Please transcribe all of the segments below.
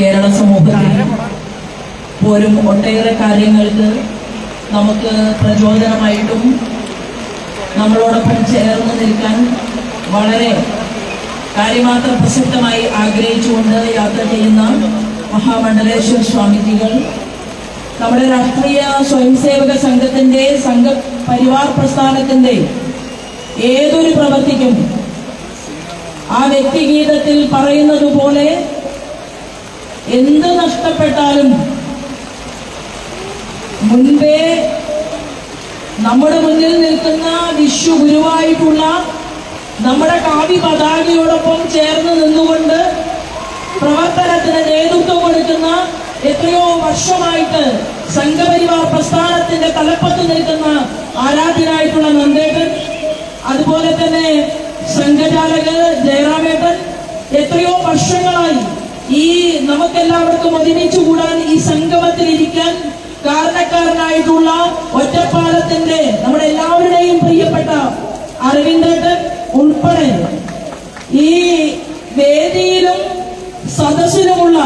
കേരള സമൂഹത്തിൽ പോലും ഒട്ടേറെ കാര്യങ്ങൾക്ക് നമുക്ക് പ്രചോദനമായിട്ടും നമ്മളോടൊപ്പം ചേർന്ന് നിൽക്കാൻ വളരെ കാര്യമാത്ര പ്രസക്തമായി ആഗ്രഹിച്ചുകൊണ്ട് യാത്ര ചെയ്യുന്ന മഹാമണ്ഡലേശ്വര സ്വാമിജികൾ നമ്മുടെ രാഷ്ട്രീയ സ്വയംസേവക സംഘത്തിന്റെ സംഘപരിവാർ പ്രസ്ഥാനത്തിന്റെ ഏതൊരു പ്രവൃത്തിക്കും ആ വ്യക്തിഗീതത്തിൽ പറയുന്നത് പോലെ എന്ത് നഷ്ടപ്പെട്ടാലും മുൻപേ നമ്മുടെ മുന്നിൽ നിൽക്കുന്ന വിശ്വ ഗുരുവായിട്ടുള്ള നമ്മുടെ കാവ്യ പതാകയോടൊപ്പം ചേർന്ന് നിന്നുകൊണ്ട് പ്രവർത്തനത്തിന് നേതൃത്വം കൊടുക്കുന്ന എത്രയോ വർഷമായിട്ട് സംഘപരിവാർ പ്രസ്ഥാനത്തിന്റെ തലപ്പത്ത് നിൽക്കുന്ന ആരാധ്യനായിട്ടുള്ള നന്ദേട്ടൻ, അതുപോലെ തന്നെ സംഘചാലക് ജയറാമേട്ടൻ എത്രയോ വർഷങ്ങളായി ഈ നമുക്കെല്ലാവർക്കും ഒരുമിച്ച് കൂടാൻ ഈ സംഗമത്തിലിരിക്കാൻ കാരണക്കാരനായിട്ടുള്ള ഒറ്റപ്പാലത്തിന്റെ നമ്മുടെ എല്ലാവരുടെയും പ്രിയപ്പെട്ട അരവിന്ദേട്ടൻ ഉൾപ്പെടെ ഈ വേദിയിലും സദസ്സിലുമുള്ള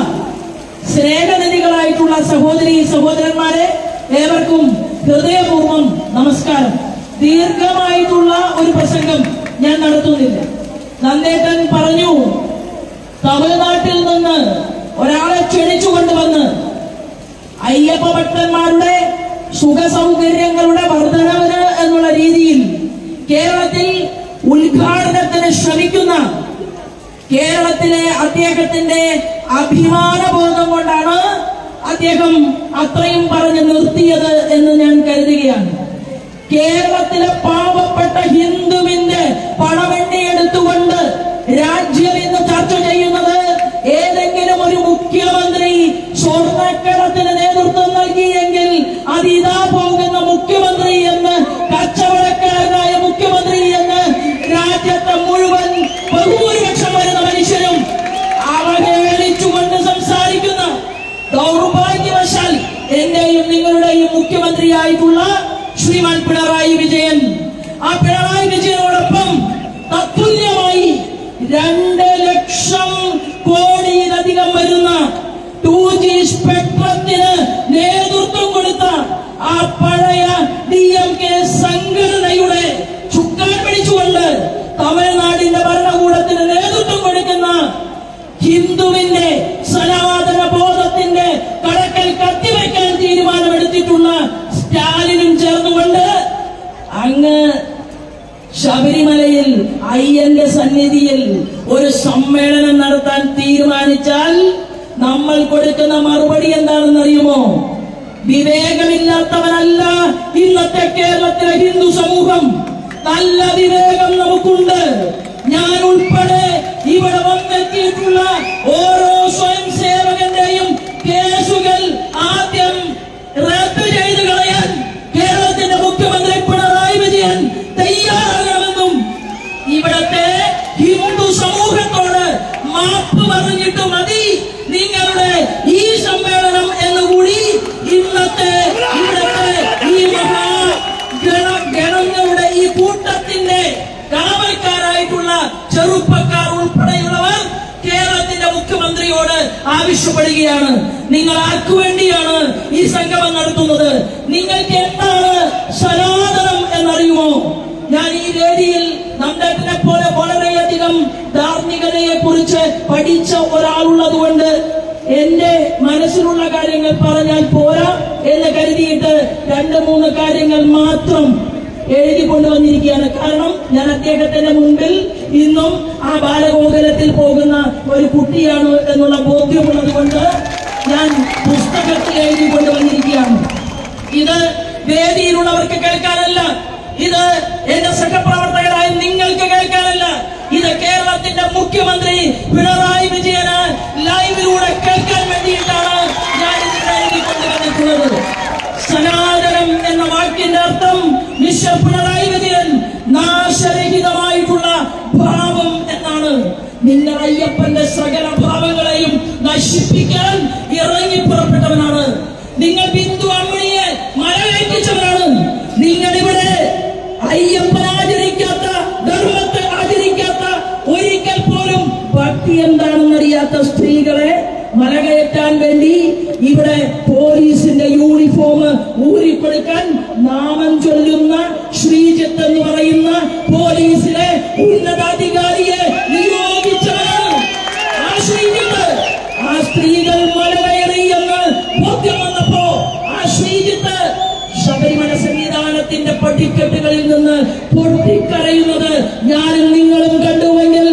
സ്നേഹനിധികളായിട്ടുള്ള സഹോദരി സഹോദരന്മാരെ ഏവർക്കും ഹൃദയപൂർവ്വം നമസ്കാരം. ദീർഘമായിട്ടുള്ള ഒരു പ്രസംഗം ഞാൻ നടത്തുന്നില്ല. നന്ദേട്ടൻ പറഞ്ഞു, തമിഴ്നാട്ടിൽ നിന്ന് ഒരാളെ ക്ഷണിച്ചു കൊണ്ടുവന്ന് അയ്യപ്പ ഭക്തന്മാരുടെ സുഖസൗകര്യങ്ങളുടെ വർധനവിന് എന്നുള്ള രീതിയിൽ കേരളത്തിൽ ഉദ്ഘാടനത്തിന് ശ്രമിക്കുന്ന കേരളത്തിലെ അദ്ദേഹത്തിന്റെ അഭിമാനബോധം കൊണ്ടാണ് അദ്ദേഹം അത്രയും പറഞ്ഞു നിർത്തിയത് എന്ന് ഞാൻ കരുതുകയാണ്. കേരളത്തിലെ പാവപ്പെട്ട ഹിന്ദുവിന്റെ പണമെണ്ണി എടുത്തുകൊണ്ട് രാജ്യം ഇന്ന് ചർച്ച ചെയ്യുന്നത് ഏതെങ്കിലും ഒരു മുഖ്യമന്ത്രി സ്വർണ്ണക്കടത്തിന് നേതൃത്വം നൽകിയെങ്കിൽ അതിതാ പോകുന്ന മുഖ്യമന്ത്രി എന്ന്, കച്ചവടക്കാരനായ മുഖ്യമന്ത്രി എന്ന് രാജ്യത്തെ മുഴുവൻ ബഹുഭൂരിപക്ഷം വരുന്ന മനുഷ്യരും അവഹേളിച്ചുകൊണ്ട് സംസാരിക്കുന്ന ദൗർഭാഗ്യവശാൽ എന്റെയും നിങ്ങളുടെയും മുഖ്യമന്ത്രിയായിട്ടുള്ള ശ്രീമാൻ പിണറായി വിജയൻ, ആ പിണറായി വിജയനോടൊപ്പം തത്തുല്യമായി 2 ലക്ഷം കോടിയിലധികം വരുന്ന 2G സ്പെക്ട്രത്തിന് നേതൃത്വം കൊടുത്ത ആ പഴയ DMK സംഘടനയുടെ ചുക്കാൻ പിടിച്ചുകൊണ്ട് തമിഴ്നാടിന്റെ ഭരണകൂടത്തിന് നേതൃത്വം കൊടുക്കുന്ന ഹിന്ദുവിന്റെ സനാതന ബോധത്തിന്റെ കടക്കൽ കത്തിവയ്ക്കാൻ തീരുമാനമെടുത്തിട്ടുള്ള സ്റ്റാലിനും ചേർന്നുകൊണ്ട് അങ്ങ് ശബരിമലയിൽ അയ്യന്റെ സന്നിധിയിൽ ഒരു സമ്മേളനം നടത്താൻ തീരുമാനിച്ചാൽ നമ്മൾ കൊടുക്കുന്ന മറുപടി എന്താണെന്ന് അറിയുമോ? വിവേകമില്ലാത്തവനല്ല ഇന്നത്തെ കേരളത്തിലെ ഹിന്ദു സമൂഹം. നല്ല വിവേകം നമുക്കുണ്ട്. ഞാൻ ഉൾപ്പെടെ ഇവിടെ വന്നെത്തിയിട്ടുള്ള ഓരോ സ്വയം സേവകന്റെയും കേസുകൾ ആദ്യം റദ്ദ് ചെയ്ത് കളയാൻ കേരളത്തിന്റെ മുഖ്യമന്ത്രി പിണറായി വിജയൻ തയ്യാറാകണമെന്നും ഇവിടത്തെ ഹിന്ദു സമൂഹത്തോട് മാപ്പ് പറഞ്ഞിട്ട് മതി നിങ്ങളുടെ ഈ സമ്മേളനം എന്നുകൂടി ഇന്നത്തെ ഇവിടത്തെ ഈ മഹാഗണങ്ങളുടെ ഈ കൂട്ടത്തിന്റെ കാവൽക്കാരായിട്ടുള്ള ചെറുപ്പക്കാർ ഉൾപ്പെടെയുള്ളവർ കേരളത്തിന്റെ മുഖ്യമന്ത്രിയോട് ആവശ്യപ്പെടുകയാണ്. നിങ്ങൾ ആർക്കു വേണ്ടിയാണ് ഈ സംഗമം നടത്തുന്നത്? നിങ്ങൾക്ക് എന്താണ് സനാതനം എന്നറിയുമോ? ഞാൻ ഈ വേദിയിൽ നന്ദേട്ടനെ പോലെ വളരെയധികം ധാർമ്മികതയെ കുറിച്ച് പഠിച്ച ഒരാളുള്ളത് കൊണ്ട് എന്റെ മനസ്സിലുള്ള കാര്യങ്ങൾ പറഞ്ഞാൽ പോരാ എന്ന് കരുതിയിട്ട് 2-3 കാര്യങ്ങൾ മാത്രം എഴുതി കൊണ്ടുവന്നിരിക്കുകയാണ്. കാരണം ഞാൻ അദ്ദേഹത്തിന്റെ മുൻപിൽ ഇന്നും ആ ബാലഗോകുലത്തിൽ പോകുന്ന ഒരു കുട്ടിയാണ് എന്നുള്ള ബോധ്യമുള്ളത് കൊണ്ട് ഞാൻ പുസ്തകത്തിൽ എഴുതി കൊണ്ടുവന്നിരിക്കുകയാണ്. ഇത് വേദിയിലുള്ളവർക്ക് കേൾക്കാനല്ല, ഇത് എന്റെ സഹപ്രവർത്തകരായ നിങ്ങൾക്ക് കേൾക്കാനല്ല, ഇത് കേരളത്തിന്റെ മുഖ്യമന്ത്രി പിണറായി വിജയന് ലൈവിലൂടെ കേൾക്കാൻ വേണ്ടിയിട്ടാണ് ഞാൻ ഇതിനെ എഴുതി കൊണ്ടുവന്നിട്ടുള്ളത്. സനാതനം എന്ന വാക്കിന്റെ അർത്ഥം മിസ്റ്റർ പിണറായി വിജയൻ നാശരഹിതമായിട്ടുള്ള ഭാവം എന്നാണ്. നിങ്ങൾ അയ്യപ്പന്റെ സകല ഭാവങ്ങളെയും നശിപ്പിക്കാൻ ഇറങ്ങി പുറപ്പെട്ടവനാണ്. നിങ്ങൾ ബിന്ദു അമ്മിണിയെ മരവേറ്റിച്ചവരാണ്. നിങ്ങളിവിടെ അയ്യപ്പൻ ആചരിക്കാത്ത, ധർമ്മത്തെ ആചരിക്കാത്ത, ഒരിക്കൽ പോലും ഭക്തി എന്താണെന്നറിയാത്ത സ്ത്രീകളെ മലകയറ്റാൻ വേണ്ടി ഇവിടെ പോലീസിന്റെ യൂണിഫോം ഊരിക്കൊടുക്കാൻ നാമം ചൊല്ലുന്ന ശ്രീജിത്ത് എന്ന് പറയുന്ന പോലീസിലെ ഉന്നതാധികാരിയെ നിയോഗിച്ചവരാണ് ആ ശ്രീജിത്ത്. ആ സ്ത്രീകൾ മലകയറി എന്ന് ബോധ്യം വന്നപ്പോ ആ ശ്രീജിത്ത് ശബരിമല സന്നിധാനത്തിന്റെ പടിക്കെട്ടുകളിൽ നിന്ന് പൊട്ടിക്കരയുന്നത് ഞാനും നിങ്ങളും കണ്ടുവെങ്കിൽ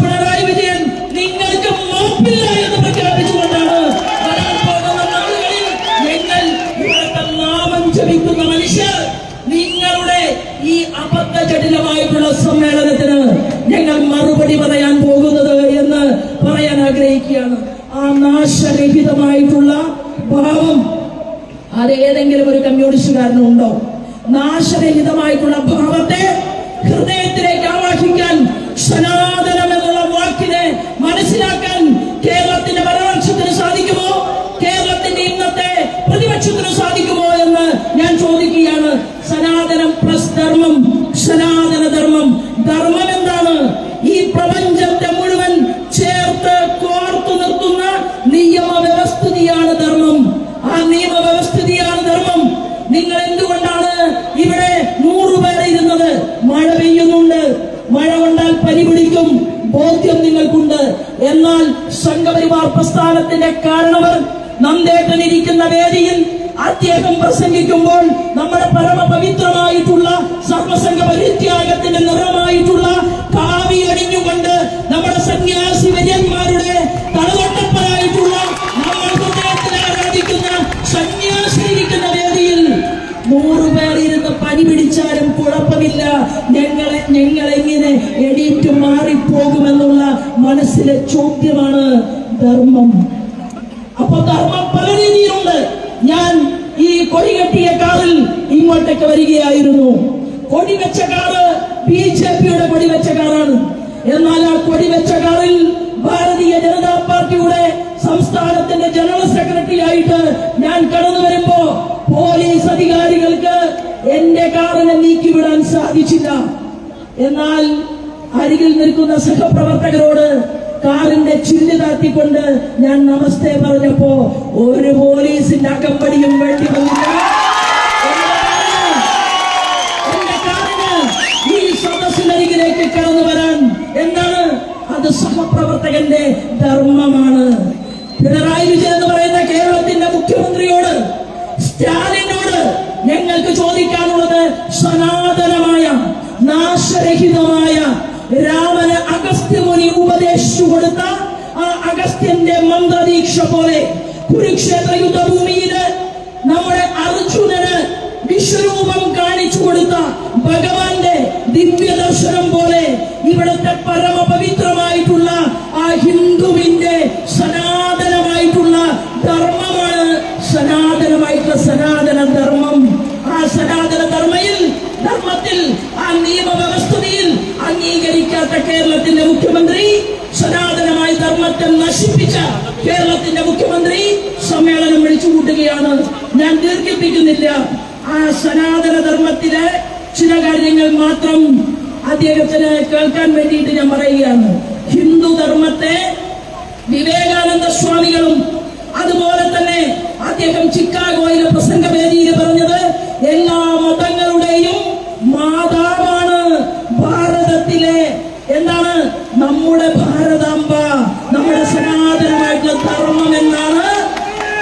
പിണറായി വിജയൻ നിങ്ങൾക്ക് മാപ്പില്ല എന്ന് പ്രഖ്യാപിച്ചുകൊണ്ടാണ് വരാൻ പോകുന്ന നാളുകളിൽ ഞങ്ങൾ ഇവിടുത്തെ നാമം ജപിക്കുന്ന മനുഷ്യർ നിങ്ങളുടെ ഈ അബദ്ധജടിലമായിട്ടുള്ള സമ്മേളനത്തിന് ഞങ്ങൾ മറുപടി പറയാൻ പോകുന്നത് എന്ന് പറയാൻ ആഗ്രഹിക്കുകയാണ്. ആ നാശരഹിതമായിട്ടുള്ള ഭാവം അതേതെങ്കിലും ഒരു കമ്മ്യൂണിസ്റ്റുകാരനുണ്ടോ? നാശരഹിതമായിട്ടുള്ള ഭാവത്തെ ഹൃദയത്തിലേക്ക് ആവാഹിക്കാൻ, സനാതനം എന്നുള്ള വാക്കിനെ മനസ്സിലാക്കാൻ കേരളത്തിന്റെ ഭരണപക്ഷത്തിന് സാധിക്കുമോ? കേരളത്തിന്റെ ഇന്നത്തെ പ്രതിപക്ഷത്തിന് സാധിക്കുമോ എന്ന് ഞാൻ ചോദിക്കുകയാണ്. സനാതനം പ്ലസ് ധർമ്മം, സനാതന ധർമ്മം. ധർമ്മം എന്താണ്? ഈ പ്രപഞ്ചത്തെ മുഴുവൻ ചേർത്ത് കോർത്തു നിർത്തുന്ന നിയമവ്യവസ്ഥിതിയാണ് ധർമ്മം. ആ നിയമവ്യവസ്ഥിതിയാണ് ധർമ്മം. നിങ്ങൾ എന്തുകൊണ്ടാണ് ഇവിടെ 100 പേർ ഇരുന്നത്? മഴ പെയ്യുന്നുണ്ട്, മഴ കൊണ്ടാൽ പനി പിടിക്കും, ബോധ്യം നിങ്ങൾക്കുണ്ട്. എന്നാൽ സംഘപരിവാർ പ്രസ്ഥാനത്തിന്റെ കാരണവർ നന്ദേട്ടൻ ഇരിക്കുന്ന വേദിയിൽ അദ്ദേഹം പ്രസംഗിക്കുമ്പോൾ നമ്മുടെ പരമപവിത്രമായിട്ടുള്ള സർവസംഘ പരിത്യാഗത്തിന്റെ നിറമായിട്ടുള്ള കാവി അണിഞ്ഞുകൊണ്ട് നമ്മുടെ സന്യാസി വര്യന്മാരുടെ തലതൊട്ടപ്പനായിട്ടുള്ള നമ്മൾ ഹൃദയത്തിൽ ആരാധിക്കുന്ന സന്യാസി ഇരിക്കുന്ന വേദിയിൽ 100 പേർ ഇരുന്ന് പനി പിടിച്ചാലും കുഴപ്പമില്ല, ഞങ്ങളെങ്ങനെ എണീറ്റ് മാറിപ്പോകുമെന്നുള്ള മനസ്സിലെ ചോദ്യമാണ് ധർമ്മം. അപ്പൊ ധർമ്മം പല രീതിയിലുണ്ട്. ഞാൻ ഈ കൊടികെട്ടിയ കാറിൽ ഇങ്ങോട്ടേക്ക് വരികയായിരുന്നു. കൊടിവെച്ച കാറ് BJPയുടെ കൊടിവെച്ച കാറാണ്. എന്നാൽ ആ കൊടിവെച്ച കാറിൽ ഭാരതീയ ജനതാ പാർട്ടിയുടെ സംസ്ഥാനത്തിന്റെ ജനറൽ സെക്രട്ടറി ആയിട്ട് ഞാൻ കടന്നു വരുമ്പോ പോലീസ് അധികാരികൾക്ക് എന്റെ കാറിനെ നീക്കിവിടാൻ സാധിച്ചില്ല. എന്നാൽ അരികിൽ നിൽക്കുന്ന സഹപ്രവർത്തകരോട് കാറിന്റെ ചില്ല് താത്തിക്കൊണ്ട് ഞാൻ നമസ്തേ പറഞ്ഞപ്പോ ഒരു പോലീസിന്റെ അകമ്പടിയും വേണ്ടി വന്നില്ല. എന്റെ കാറിന് ഈ സദസ്സിനരികിലേക്ക് കടന്നു വരാൻ എന്താണ്? അത് സഹപ്രവർത്തകന്റെ ധർമ്മമാണ്. പിണറായി വിജയൻ എന്ന് പറയുന്ന കേരളത്തിന്റെ മുഖ്യമന്ത്രിയോട്, സ്റ്റാലിനോട് ഞങ്ങൾക്ക് ചോദിക്കാനുള്ളത് സനാതനമായ നാശരഹിതമായ രാമന് അഗസ്ത്യമുനി ഉപദേശിച്ചു കൊടുത്ത ആ അഗസ്ത്യന്റെ മന്ത്രദീക്ഷ പോലെ കുരുക്ഷേത്ര യുദ്ധഭൂമിയില് നമ്മുടെ അർജുനന് വിശ്വരൂപം കാണിച്ചു കൊടുത്ത ഭഗവാന്റെ ദിവ്യദർശനം പോലെ ഇവിടുത്തെ പരമപവിത്രമായിട്ടുള്ള ആ ഹിന്ദുവിന്റെ സനാതനമായിട്ടുള്ള ധർമ്മമാണ് സനാതനമായിട്ടുള്ള സനാതന ധർമ്മം. ആ സനാതന ധർമ്മത്തിൽ ആ നിയമവ്യവസ്ഥയിൽ അംഗീകരിക്കാത്ത കേരളത്തിന്റെ മുഖ്യമന്ത്രി, സനാതനമായ ധർമ്മത്തെ നശിപ്പിച്ച കേരളത്തിന്റെ മുഖ്യമന്ത്രി സമ്മേളനം വിളിച്ചു കൂട്ടുകയാണ്. ഞാൻ ദീർഘിപ്പിക്കുന്നില്ല. ആ സനാതന ധർമ്മത്തിലെ ചില കാര്യങ്ങൾ മാത്രം അദ്ദേഹത്തിന് കേൾക്കാൻ വേണ്ടിയിട്ട് ഞാൻ പറയുകയാണ്. ഹിന്ദു ധർമ്മത്തെ വിവേകാനന്ദ സ്വാമികളും അതുപോലെ തന്നെ അദ്ദേഹം ചിക്കാഗോയിലെ പ്രസംഗവേദിയിൽ പറഞ്ഞത് എല്ലാ മതങ്ങളുടെയും മാതാവാണ് ഭാരതത്തിലെ എന്താണ് നമ്മുടെ ഭാരതാംബ, നമ്മുടെ സനാതനമായിട്ടുള്ള ധർമ്മം എന്നാണ്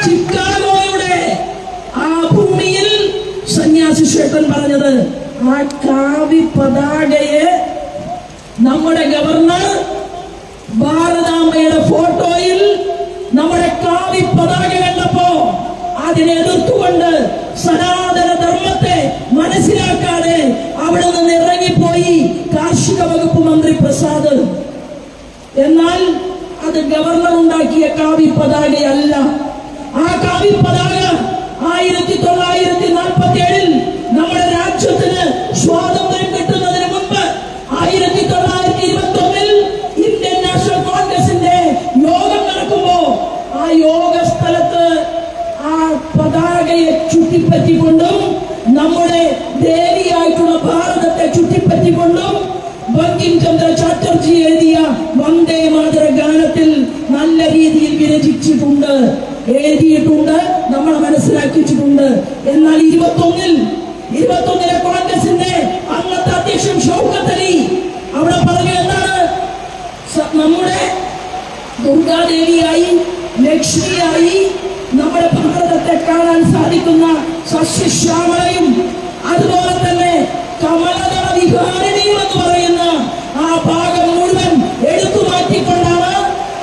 ചിക്കാഗോയുടെ ആ ഭൂമിയിൽ സന്യാസി ശേഖരൻ പറഞ്ഞത്. ആ കാവി പതാകയെ നമ്മുടെ ഗവർണർ ഭാരതാംബയുടെ ഫോട്ടോയിൽ നമ്മുടെ കാവി പതാക കണ്ടപ്പോ അതിനെ എതിർത്തുകൊണ്ട് സനാതന ധർമ്മത്തെ മനസ്സിലാക്കാതെ അവിടെ നിന്ന് ഇറങ്ങിപ്പോയി കാർഷിക വകുപ്പ് മന്ത്രി പ്രസാദ്. എന്നാൽ അത് ഗവർണർ ഉണ്ടാക്കിയ കാവി പതാകയല്ല. ആ കാവി പതാക 1947 നമ്മുടെ രാജ്യത്തിന് സ്വാതന്ത്ര്യം കിട്ടുന്നതിന് മുൻപ് 1921 ഇന്ത്യൻ നാഷണൽ കോൺഗ്രസിന്റെ യോഗം നടക്കുമ്പോ ആ യോഗ സ്ഥലത്ത് ആ പതാകയെ ചുറ്റിപ്പറ്റിക്കൊണ്ടും നമ്മുടെ ദേവിയായിട്ടുള്ള ഭാരതത്തെ ചുറ്റിപ്പറ്റിക്കൊണ്ടും ബങ്കിം ചന്ദ്ര ചാറ്റർജി എഴുതിയ വന്ദേ മാതര ഗാനത്തിൽ നല്ല നല്ല രീതിയിൽ വിരചിച്ചിട്ടുണ്ട്, എഴുതിയിട്ടുണ്ട്, നമ്മൾ മനസ്സിലാക്കിയിട്ടുണ്ട്. എന്നാൽ 21-ലെ കോൺഗ്രസിന്റെ അന്നത്തെ അധ്യക്ഷൻ ഷൗക്കത്ത് അലി അവിടെ പറഞ്ഞു എന്താണ്, നമ്മുടെ ദുർഗാദേവിയായി ലക്ഷ്മിയായി നമ്മുടെ ഭാരതത്തെ കാണാൻ സാധിക്കുന്ന സസ്യശ്യാമളയും അതുപോലെ തന്നെ കമലദള വിഹാരിണിയും എന്ന് പറയുന്ന ആ ഭാഗം മുഴുവൻ എടുത്തു മാറ്റിക്കൊണ്ടാണ്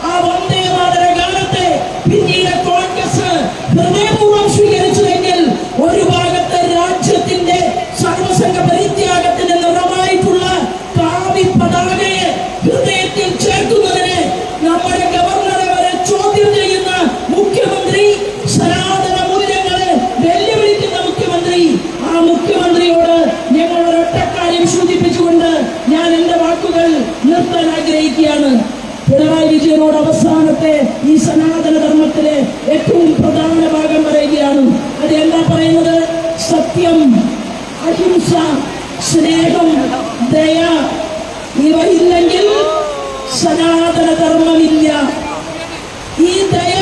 ആ വന്ദേ മാതര ഗാനത്തെ പിന്നീട് കോൺഗ്രസ് ഹൃദയപൂർവ്വം സ്വീകരിച്ചതെങ്കിൽ ഒരു ഭാഗത്ത് രാജ്യത്തിന്റെ സർവസംഘ പരിത്യാഗത്തിന്റെ നിറമായിട്ടുള്ള കാവി പതാകയെ ഹൃദയത്തിൽ ചേർക്കുന്നതിന് നമ്മുടെ ഗവർണറെ വരെ ചോദ്യം ചെയ്യുന്ന മുഖ്യമന്ത്രി, സനാതന മൂല്യങ്ങളെ വെല്ലുവിളിക്കുന്ന മുഖ്യമന്ത്രി, ആ മുഖ്യമന്ത്രിയോട് ഞങ്ങൾ ഒരൊറ്റക്കാര്യം സൂചിപ്പിച്ചുകൊണ്ട് ഞാൻ എന്റെ വാക്കുകൾ നിർത്താൻ ആഗ്രഹിക്കുകയാണ്. പിണറായി വിജയനോട് അവസാനത്തെ ഈ സനാതന ധർമ്മത്തിലെ ഏറ്റവും പ്രധാന ഭാഗം പറയുകയാണ്. അത് എന്താ പറയുന്നത്? സത്യം, അഹിംസ, സ്നേഹം, ദയ ഇവ ഇല്ലെങ്കിൽ സനാതന ധർമ്മമില്ല. ഈ ദയ,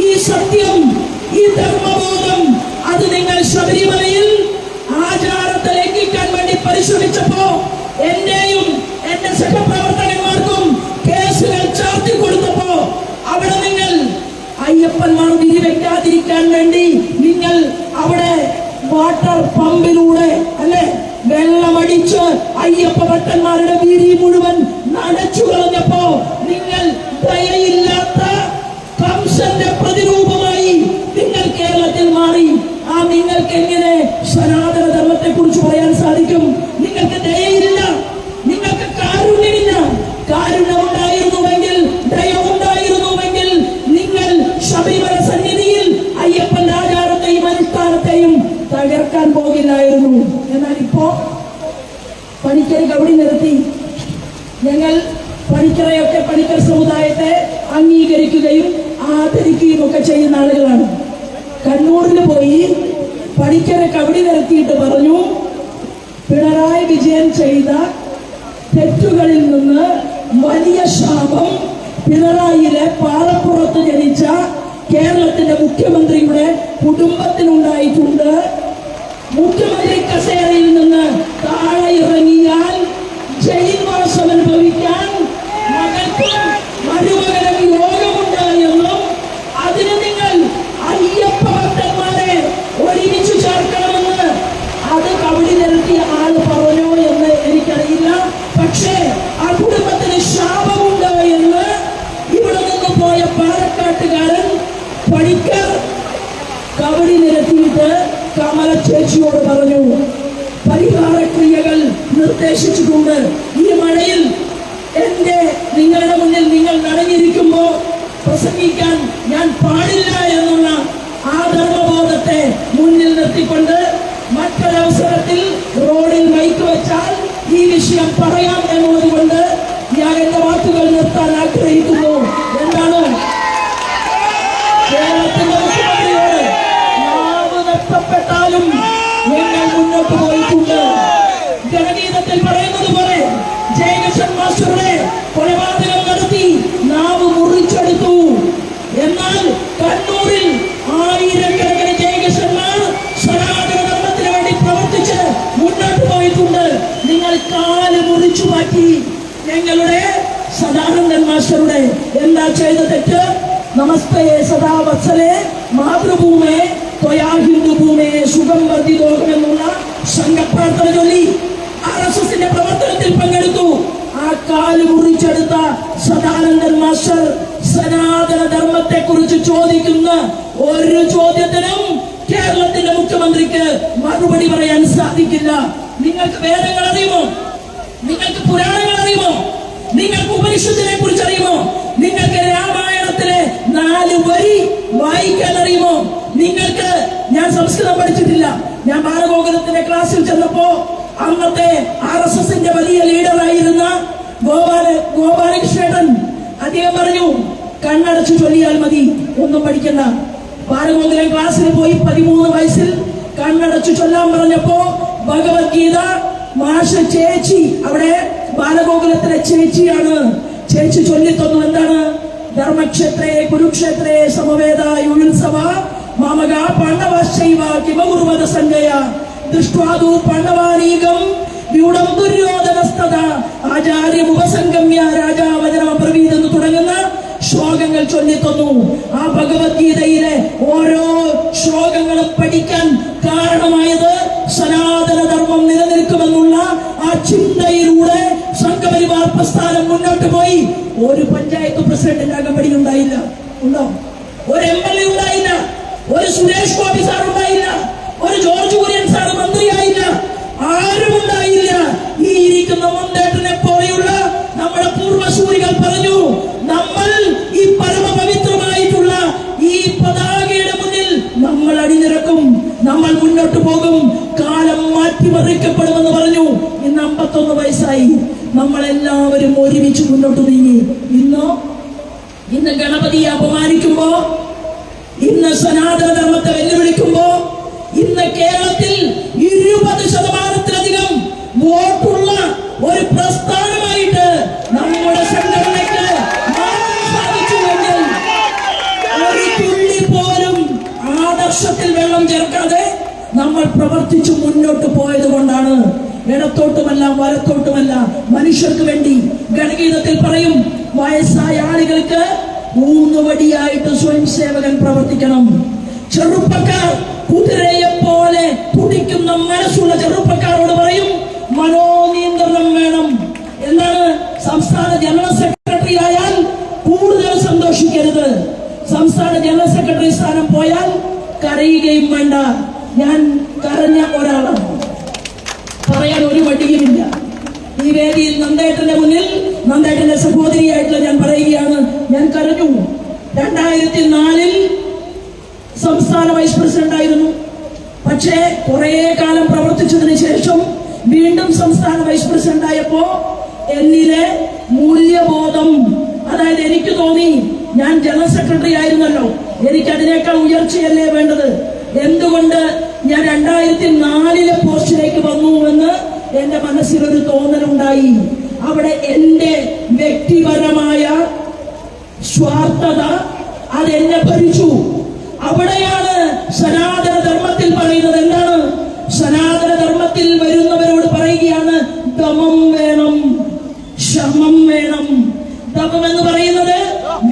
ഈ സത്യം, ഈ ധർമ്മബോധം അത് നിങ്ങൾ ശബരിമലയിൽ ആചാരത്തെ ലംഘിക്കാൻ വേണ്ടി പരിശ്രമിച്ചപ്പോ എന്റെയും എന്റെ സഹപ്രവർത്തകന്മാർക്കും കേസുകൾ ചാർത്തി കൊടുത്തപ്പോ അവിടെ നിങ്ങൾ അയ്യപ്പന്മാർ വിരിവെക്കാതിരിക്കാൻ വേണ്ടി നിങ്ങൾ അവിടെ വാട്ടർ പമ്പിലൂടെ അല്ലെ വെള്ളമടിച്ച് അയ്യപ്പ ഭക്തന്മാരുടെ വീരി മുഴുവൻ നനച്ചു കളഞ്ഞപ്പോ നിങ്ങൾ ദയയില്ലാത്ത കംസന്റെ പ്രതിരൂപമായി നിങ്ങൾ കേരളത്തിൽ മാറി. ആ നിങ്ങൾക്ക് എങ്ങനെ സനാതന ധർമ്മത്തെ കുറിച്ച് പറയാൻ സാധിക്കും? നിങ്ങൾക്ക് ദയയില്ല, നിങ്ങൾക്ക് കാരുണ്യമില്ല. കാരുണ്യം ഉണ്ടായിരുന്നുവെങ്കിൽ, ദയ ഉണ്ടായിരുന്നുവെങ്കിൽ നിങ്ങൾ ശബരിമല സന്നിധിയിൽ അയ്യപ്പന്റെ ആചാരത്തെയും അനുഷ്ഠാനത്തെയും തകർക്കാൻ പോകില്ലായിരുന്നു. എന്നാൽ ഇപ്പോ പണിക്കരെ കബഡി നിർത്തി ഞങ്ങൾ പണിക്കരെയൊക്കെ പണിക്കർ സമുദായത്തെ അംഗീകരിക്കുകയും ആദരിക്കുകയും ഒക്കെ ചെയ്യുന്ന ആളുകളാണ്. കണ്ണൂരിൽ പോയി പണിക്കരെ കബഡി നിരത്തിയിട്ട് പറഞ്ഞു, പിണറായി വിജയൻ ചെയ്ത തെറ്റുകളിൽ നിന്ന് വലിയ ശാപം പിണറായിയിലെ പാലപ്പുറത്ത് ജനിച്ച കേരളത്തിന്റെ മുഖ്യമന്ത്രിയുടെ കുടുംബത്തിനുണ്ടായിട്ടുണ്ട്. മുഖ്യമന്ത്രി കസേരയിൽ നിന്ന് താഴെ ഇറങ്ങിയാൽ ജയിൽവാസം അനുഭവിക്കാൻ മകൾക്കും മരുമകനും യോഗമുണ്ട് എന്നും അതിന് നിങ്ങൾ അയ്യപ്പ ഭക്തന്മാരെ ഒരുമിച്ച് ചേർക്കണമെന്ന് അത് കബഡി നിരത്തിയ ആള് പറഞ്ഞോ എന്ന് എനിക്കറിയില്ല. പക്ഷേ ആ കുടുംബത്തിന് ശാപമുണ്ട് എന്ന് ഇവിടെ നിന്ന് പോയ പാലക്കാട്ടുകാരൻ പണിക്കർ കബഡി നിരത്തിയിട്ട് കമല ചേച്ചിയോട് പറഞ്ഞു. പരിഹാര ക്രിയകൾ നിർദ്ദേശിച്ചിട്ടുണ്ട്. ഈ മഴയിൽ നിങ്ങളുടെ മുന്നിൽ നിങ്ങൾ നനഞ്ഞിരിക്കുമ്പോ പ്രസംഗിക്കാൻ ഞാൻ പാടില്ല എന്നുള്ള ആ ധർമ്മബോധത്തെ മുന്നിൽ നിർത്തിക്കൊണ്ട് മറ്റൊരവസരത്തിൽ റോഡിൽ മൈക്ക് വെച്ചാൽ ഈ വിഷയം പറയാം എന്നുള്ളത് കൊണ്ട് ഞാൻ എന്റെ വാക്കുകൾ നിർത്താൻ ആഗ്രഹിക്കുന്നു. എന്താണ് കേരളത്തിന്റെ മുഖ്യമന്ത്രിയോട് നാവ് നഷ്ടപ്പെട്ടാലും ഞങ്ങൾ മുന്നോട്ട് പോയിട്ടുണ്ട്. ജനഗീതത്തിൽ പറയുന്നത് പോലെ ജയകിഷൻ മാസ്റ്ററുടെ കൊലപാതകം നടത്തി നാവ് മുറിച്ചെടുത്തു. എന്നാൽ കണ്ണൂരിൽ ആയിരക്കണക്കിന് ജയകിഷന്മാർ സനാതന ധർമ്മത്തിന് വേണ്ടി പ്രവർത്തിച്ച് മുന്നോട്ട് പോയിട്ടുണ്ട്. നിങ്ങൾ കാല് മുറിച്ചു മാറ്റി. ഞങ്ങളുടെ സദാനന്ദൻ മാസ്റ്ററുടെ എന്താ ചെയ്ത തെറ്റ്? നമസ്തേ സദാ വത്സലേ മാതൃഭൂമേ ത്വയാ ഹിന്ദുഭൂമേ സുഖം വർദ്ധിതോഹം എന്നുള്ള സംഘപ്രാർത്ഥന ചൊല്ലി RSSന്റെ പ്രവർത്തനത്തിൽ പങ്കെടുത്തു. ആ കാല് മുറിച്ചെടുത്ത സദാനന്ദൻ മാസ്റ്റർ സനാതന ധർമ്മത്തെ കുറിച്ച് ചോദിക്കുന്ന ഒരു ചോദ്യത്തിനും കേരളത്തിന്റെ മുഖ്യമന്ത്രിക്ക് മറുപടി പറയാൻ സാധിക്കില്ല. നിങ്ങൾക്ക് വേദങ്ങൾ അറിയുമോ? നിങ്ങൾക്ക് പുരാണങ്ങൾ അറിയുമോ? നിങ്ങൾക്ക് ഉപനിഷത്തിനെ കുറിച്ച് അറിയുമോ? നിങ്ങൾക്ക് രാമായണത്തിലെ 4 വരി വായിക്കാൻ അറിയുമോ? നിങ്ങൾക്ക്, ഞാൻ സംസ്കൃതം പഠിച്ചിട്ടില്ല. ഞാൻ ബാലഗോകുലത്തിന്റെ ക്ലാസ്സിൽ ചെന്നപ്പോ അന്നത്തെ RSSന്റെ വലിയ ലീഡറായിരുന്ന ഗോപാലകൃഷ്ണൻ അദ്ദേഹം പറഞ്ഞു, കണ്ണടച്ചു ചൊല്ലിയാൽ മതി, ഒന്നും പഠിക്കണ്ട. ബാലഗോകുലം ക്ലാസ്സിൽ പോയി 13 വയസ്സിൽ കണ്ണടച്ചു ചൊല്ലാൻ പറഞ്ഞപ്പോ ഭഗവത്ഗീത മാഷ ചേച്ചി, അവിടെ ബാലഗോകുലത്തിലെ ചേച്ചിയാണ്, ചേച്ചി ചൊല്ലിത്തന്നു. എന്താണ്? ധർമ്മക്ഷേത്രേ കുരുക്ഷേത്രേ സമവേദായുത്സവ മാമക പാണ്ഡവശൈവ കിമകുർവത സഞ്ജയ ദൃഷ്ട്വാദു പാണ്ഡവാനീകം വ്യൂഢം ദുര്യോധനസ്തത ആചാര്യമുപസംഗമ്യ രാജാവചനമബ്രവീത് എന്ന് തുടങ്ങുന്ന ശ്ലോകങ്ങൾ ചൊല്ലിത്തന്നു. ആ ഭഗവത്ഗീതയിലെ ഓരോ ശ്ലോകങ്ങളും പഠിക്കാൻ കാരണമായത് സനാതനധർമ്മം നിലനിൽക്കുമെന്നുള്ള ആ ചിന്തയിലൂടെ സംഘപരിവാർ പ്രസ്ഥാനം മുന്നോട്ട് പോയി. ഒരു പഞ്ചായത്ത് പ്രസിഡന്റിന്റെ അകമ്പടി ഉണ്ടായില്ല, ഉണ്ടോ? ഒരു MLA ഉണ്ടായില്ല, ഒരു സുരേഷ് ഗോപി സാർ ഉണ്ടായില്ല, ഒരു ജോർജ് കുര്യൻ സാർ മന്ത്രിയായില്ല, ആരും ഉണ്ടായില്ല. ഈ ഇരിക്കുന്ന മന്ദേട്ടനെ പോലെയുള്ള നമ്മുടെ പൂർവ്വസൂരികൾ പറഞ്ഞു, നമ്മൾ ഈ പരമപവിത്രമായിട്ടുള്ള ഈ പതാകയുടെ മുന്നിൽ നമ്മൾ അണിനിരക്കും, നമ്മൾ മുന്നോട്ട് പോകും, കാലം മാറ്റിമറിക്കപ്പെടുമെന്ന് പറഞ്ഞു. ഇന്ന് 51 വയസ്സായി, നമ്മളെല്ലാവരും ഒരുമിച്ച് മുന്നോട്ട് നീങ്ങി. ഇന്ന് ഗണപതിയെ അപമാനിക്കുമ്പോ, ഇന്ന് സനാതനധർമ്മത്തെ വെല്ലുവിളിക്കുമ്പോ, ഇന്ന് കേരളത്തിൽ 20%-ലധികം വോട്ടുള്ള ഒരു പ്രസ്ഥാനമായിട്ട് നമ്മുടെ സംഘടനയ്ക്ക് സാധിച്ചുവെങ്കിൽ ഒരു തുള്ളി പോലും ആദർശത്തിൽ വെള്ളം ചേർക്കാതെ നമ്മൾ പ്രവർത്തിച്ചു മുന്നോട്ട് പോയത് കൊണ്ടാണ്. ഇടത്തോട്ടുമല്ല വലത്തോട്ടുമല്ല, മനുഷ്യർക്ക് വേണ്ടി. ഗണഗീതത്തിൽ പറയും, വയസ്സായ ആളുകൾക്ക് ഊന്നുവടിയായിട്ട് സ്വയം സേവകൻ പ്രവർത്തിക്കണം. ചെറുപ്പക്കാർ കുതിരയെ പോലെ തുടിക്കുന്ന മനസ്സുള്ള ചെറുപ്പക്കാരോട് പറയും, മനോനിയന്ത്രണം വേണം. എന്താണ്? സംസ്ഥാന ജനറൽ സെക്രട്ടറി ആയാൽ കൂടുതൽ സന്തോഷിക്കരുത്, സംസ്ഥാന ജനറൽ സെക്രട്ടറി സ്ഥാനം പോയാൽ കരയുകയും വേണ്ട. ഞാൻ കരഞ്ഞ ഒരാളാണ്, പറയാൻ ഒരു മടിയുമില്ല. ഈ വേദിയിൽ നന്ദേട്ടന്റെ മുന്നിൽ, നന്ദേട്ടന്റെ സഹോദരിയായിട്ടുള്ള ഞാൻ പറയുകയാണ്, ഞാൻ കരഞ്ഞു. 2004 സംസ്ഥാന വൈസ് പ്രസിഡന്റ് ആയിരുന്നു. പക്ഷേ കുറെ കാലം പ്രവർത്തിച്ചതിന് ശേഷം വീണ്ടും സംസ്ഥാന വൈസ് പ്രസിഡന്റ് ആയപ്പോ എന്നിലെ മൂല്യബോധം, അതായത് എനിക്ക് തോന്നി, ഞാൻ ജനറൽ സെക്രട്ടറി ആയിരുന്നല്ലോ, എനിക്ക് അതിനേക്കാൾ ഉയർച്ചയല്ലേ വേണ്ടത്, എന്തുകൊണ്ട് ഞാൻ 2004 പോസ്റ്റിലേക്ക് വന്നു എന്ന് എന്റെ മനസ്സിലൊരു തോന്നലുണ്ടായി. അവിടെ എന്റെ വ്യക്തിപരമായ സ്വാർത്ഥത അതെന്നെ ഭരിച്ചു. അവിടെയാണ് സനാതന ധർമ്മത്തിൽ പറയുന്നത്. എന്താണ്? സനാതന ധർമ്മത്തിൽ വരുന്നവരോട് പറയുകയാണ്, ദമം വേണം, ശമം വേണം. ദമം എന്ന് പറയുന്നത്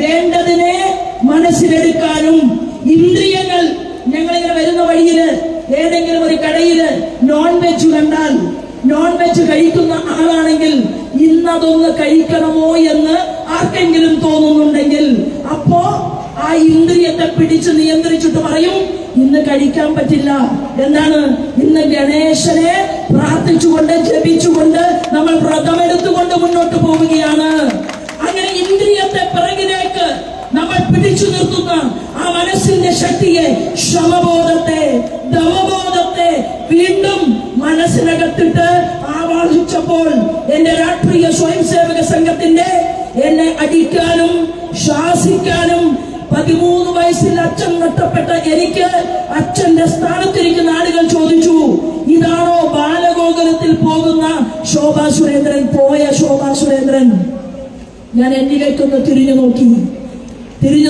വേണ്ടതിനെ മനസ്സിലെടുക്കാനും, ഇന്ദ്രിയങ്ങൾ, ഞങ്ങളിങ്ങനെ വരുന്ന വഴിയില് ഏതെങ്കിലും ഒരു കടയില് നോൺ വെജ് കണ്ടാൽ, നോൺ വെജ് കഴിക്കുന്ന ആളാണെങ്കിൽ ഇന്നതൊന്ന് കഴിക്കണമോ എന്ന് ആർക്കെങ്കിലും തോന്നുന്നുണ്ടെങ്കിൽ, അപ്പോ ആ ഇന്ദ്രിയത്തെ പിടിച്ച് നിയന്ത്രിച്ചിട്ട് പറയും, ഇന്ന് കഴിക്കാൻ പറ്റില്ല. എന്താണ്? ഇന്ന് ഗണേശനെ പ്രാർത്ഥിച്ചുകൊണ്ട് ജപിച്ചുകൊണ്ട് നമ്മൾ വ്രതമെടുത്തുകൊണ്ട് മുന്നോട്ട് പോവുകയാണ്. അങ്ങനെ ഇന്ദ്രിയത്തെ പിറകിലേക്ക് നമ്മൾ പിടിച്ചു നിർത്തുന്ന ആ മനസ്സിന്റെ ശക്തിയെ, ശമബോധത്തെ, ദമബോധത്തെ വീണ്ടും മനസ്സിനകത്തിട്ട് ആവാഹിച്ചപ്പോൾ എന്റെ രാഷ്ട്രീയ സ്വയം സേവക സംഘത്തിന്റെ എന്നെ അടിക്കാനും ശാസിക്കാനും 13 വയസ്സിൽ അച്ഛൻ നഷ്ടപ്പെട്ട എനിക്ക് അച്ഛന്റെ സ്ഥാനത്തിരിക്കുന്ന ആളുകൾ ചോദിച്ചു, ഇതാണോ ബാലഗോകുലത്തിൽ പോകുന്ന ശോഭാ സുരേന്ദ്രൻ? പോയ ശോഭാ സുരേന്ദ്രൻ. ഞാൻ എന്നിലേക്കൊന്ന് തിരിഞ്ഞു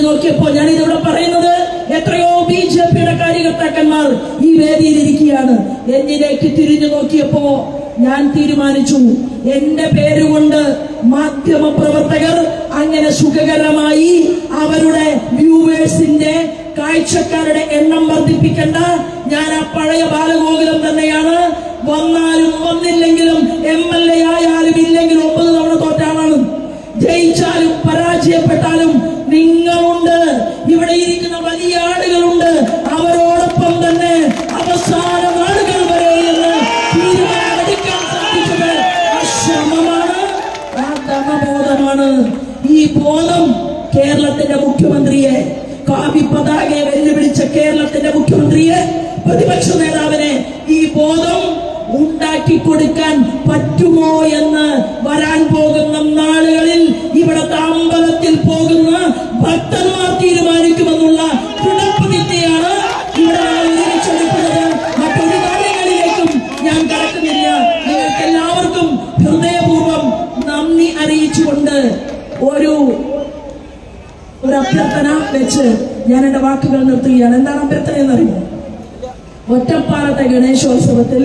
നോക്കിയപ്പോ ഞാൻ ഇതിവിടെ പറയുന്നത്, എത്രയോ BJPയുടെ കാര്യകർത്താക്കന്മാർ ഈ വേദിയിൽ ഇരിക്കുകയാണ്. എന്നിലേക്ക് തിരിഞ്ഞു നോക്കിയപ്പോ ഞാൻ തീരുമാനിച്ചു, എന്റെ പേരുകൊണ്ട് മാധ്യമ പ്രവർത്തകർ അങ്ങനെ സുഖകരമായി അവരുടെ വ്യൂവേഴ്സിന്റെ, കാഴ്ചക്കാരുടെ എണ്ണം വർദ്ധിപ്പിക്കേണ്ട. ഞാൻ ആ പഴയ ബാലഗോകുലം തന്നെയാണ്. വന്നാലും വന്നില്ലെങ്കിലും, MLA ആയാലും ഇല്ലെങ്കിലും 9 തവണ തോറ്റാളാണ്. ജയിച്ചാലും പരാജയപ്പെട്ടാലും നിങ്ങളുണ്ട്, ഇവിടെ ഇരിക്കുന്ന വലിയ ആളുകളുണ്ട്, അവരോടൊപ്പം തന്നെ അവസാന നാളുകൾ വരെ എന്ന് തീരുമാനമെടുക്കാൻ സാധിച്ചത് ആ ശ്രമമാണ്, ആ ദമബോധമാണ്. ഈ ബോധം കേരളത്തിന്റെ മുഖ്യമന്ത്രിയെ, കാവി പതാകയെ വെല്ലുവിളിച്ച കേരളത്തിന്റെ മുഖ്യമന്ത്രിയെ, പ്രതിപക്ഷ നേതാവിനെ ഈ ബോധം ഉണ്ടാക്കി കൊടുക്കാൻ പറ്റുമോ എന്ന് വരാൻ പോകുന്ന നാളുകളിൽ ഇവിടത്തെ അമ്പലത്തിൽ പോകുന്ന ഭക്തന്മാർ തീരുമാനിക്കുമെന്നുള്ള ദൃഢപ്രതിജ്ഞയാണ് ഇവിടെ ഉയർച്ചെടുക്കുന്നത്. മറ്റൊരു കാര്യങ്ങളിലേക്കും ഞാൻ കടക്കുന്നില്ല. നിങ്ങൾക്ക് എല്ലാവർക്കും ഹൃദയപൂർവ്വം നന്ദി അറിയിച്ചുകൊണ്ട് ഒരു അഭ്യർത്ഥന വെച്ച് ഞാൻ എന്റെ വാക്കുകൾ നിർത്തുകയാണ്. എന്താണ് അഭ്യർത്ഥന എന്നറിയുമോ? ഒറ്റപ്പാലത്തെ ഗണേശോത്സവത്തിൽ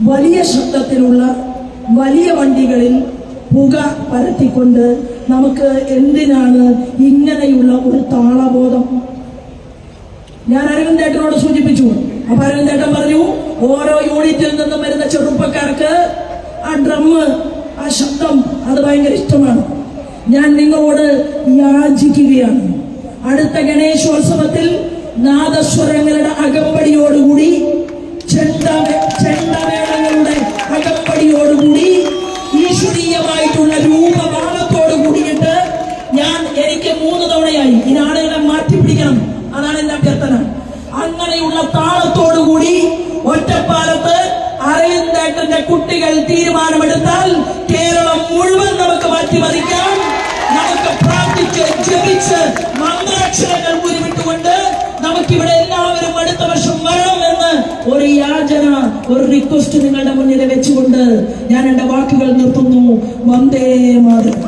വലിയ ശബ്ദത്തിലുള്ള വലിയ വണ്ടികളിൽ പുക പരത്തിക്കൊണ്ട് നമുക്ക് എന്തിനാണ് ഇങ്ങനെയുള്ള ഒരു താളബോധം? ഞാൻ അരവിന്ദേട്ടനോട് സൂചിപ്പിച്ചു. അപ്പൊ അരവിന്ദേട്ടൻ പറഞ്ഞു, ഓരോ യൂണിറ്റിൽ നിന്നും വരുന്ന ചെറുപ്പക്കാർക്ക് ആ ഡ്രമ്മ്, ആ ശബ്ദം അത് ഭയങ്കര ഇഷ്ടമാണ്. ഞാൻ നിങ്ങളോട് യാചിക്കുകയാണ്, അടുത്ത ഗണേശോത്സവത്തിൽ നാദസ്വരങ്ങളുടെ അകമ്പടിയോടുകൂടി, ചെണ്ടമേളങ്ങളുടെ അകമ്പടിയോടുകൂടി, ഈശ്വരീയമായിട്ടുള്ള രൂപഭാവത്തോടു കൂടിയിട്ട് എനിക്ക് 3 തവണയായി ഈ ആളുകളെ മാറ്റിപ്പിടിക്കണം. അതാണ് എന്റെ അഭ്യർത്ഥന. അങ്ങനെയുള്ള താളത്തോടുകൂടി ഒറ്റപ്പാലത്ത് അരവിന്ദേട്ടന്റെ കുട്ടികൾ തീരുമാനമെടുത്താൽ കേരളം മുഴുവൻ നമുക്ക് മാറ്റിമറിക്കാം. നമുക്ക് പ്രാർത്ഥിച്ച് ജപിച്ച് മന്ത്രാക്ഷരങ്ങൾ ഉരുവിട്ടുകൊണ്ട് നമുക്കിവിടെ എല്ലാവരും അടുത്ത വർഷം വരണം എന്ന് ഒരു യാചന, ഒരു റിക്വസ്റ്റ് നിങ്ങളുടെ മുന്നിൽ വെച്ചുകൊണ്ട് ഞാൻ എന്റെ വാക്കുകൾ നിർത്തുന്നു. വന്ദേ മാതരം.